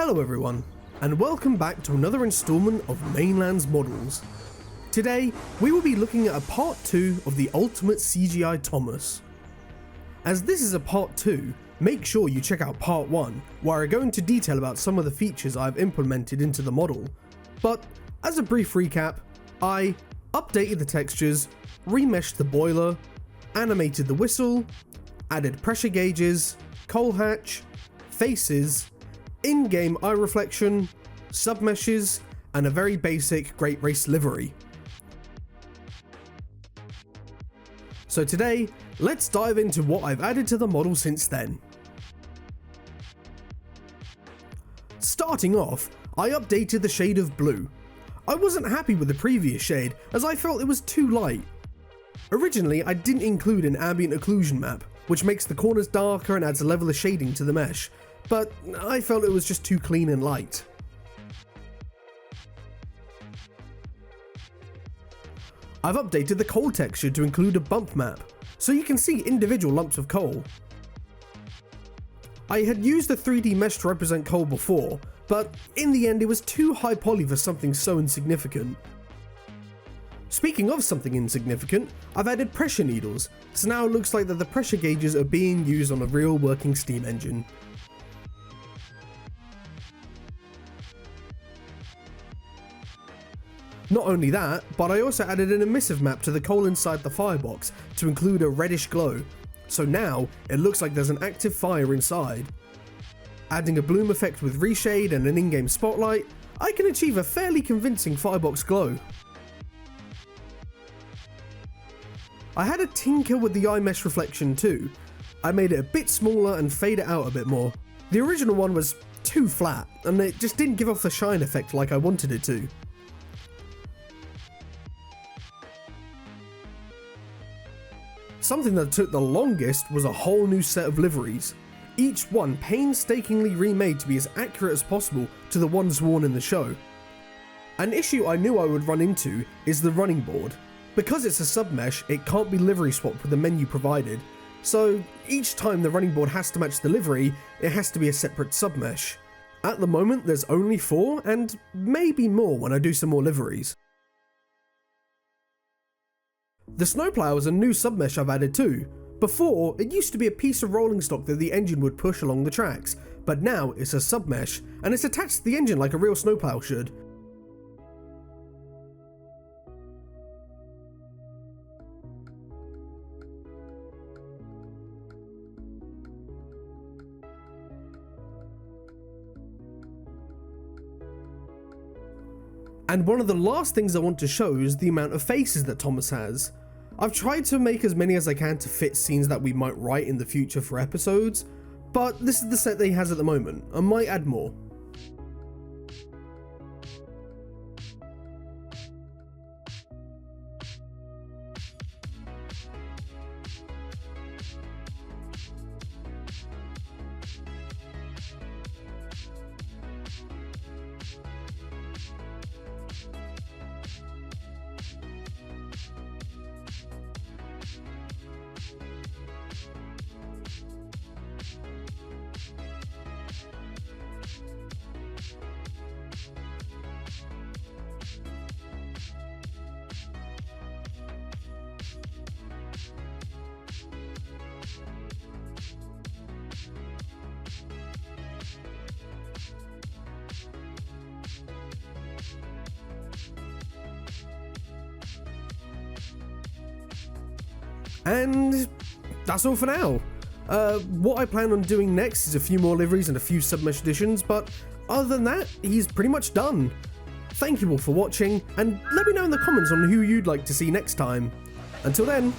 Hello everyone, and welcome back to another installment of Mainland's Models. Today, we will be looking at a part 2 of the ultimate CGI Thomas. As this is a part 2, make sure you check out part 1, where I go into detail about some of the features I've implemented into the model. But, as a brief recap, I updated the textures, remeshed the boiler, animated the whistle, added pressure gauges, coal hatch, faces, in-game eye reflection, submeshes, and a very basic Great Race livery. So today, let's dive into what I've added to the model since then. Starting off, I updated the shade of blue. I wasn't happy with the previous shade as I felt it was too light. Originally, I didn't include an ambient occlusion map, which makes the corners darker and adds a level of shading to the mesh, but I felt it was just too clean and light. I've updated the coal texture to include a bump map, so you can see individual lumps of coal. I had used the 3D mesh to represent coal before, but in the end it was too high poly for something so insignificant. Speaking of something insignificant, I've added pressure needles, so now it looks like that the pressure gauges are being used on a real working steam engine. Not only that, but I also added an emissive map to the coal inside the firebox to include a reddish glow, so now it looks like there's an active fire inside. Adding a bloom effect with reshade and an in-game spotlight, I can achieve a fairly convincing firebox glow. I had a tinker with the eye mesh reflection too. I made it a bit smaller and fade it out a bit more. The original one was too flat, and it just didn't give off the shine effect like I wanted it to. Something that took the longest was a whole new set of liveries, each one painstakingly remade to be as accurate as possible to the ones worn in the show. An issue I knew I would run into is the running board. Because it's a submesh, it can't be livery swapped with the menu provided, so each time the running board has to match the livery, it has to be a separate submesh. At the moment there's only 4, and maybe more when I do some more liveries. The snowplow is a new submesh I've added too. Before, it used to be a piece of rolling stock that the engine would push along the tracks, but now it's a submesh, and it's attached to the engine like a real snowplow should. And one of the last things I want to show is the amount of faces that Thomas has. I've tried to make as many as I can to fit scenes that we might write in the future for episodes, but this is the set that he has at the moment. I might add more. And that's all for now. What I plan on doing next is a few more liveries and a few submesh additions, but other than that, he's pretty much done. Thank you all for watching, and let me know in the comments on who you'd like to see next time. Until then,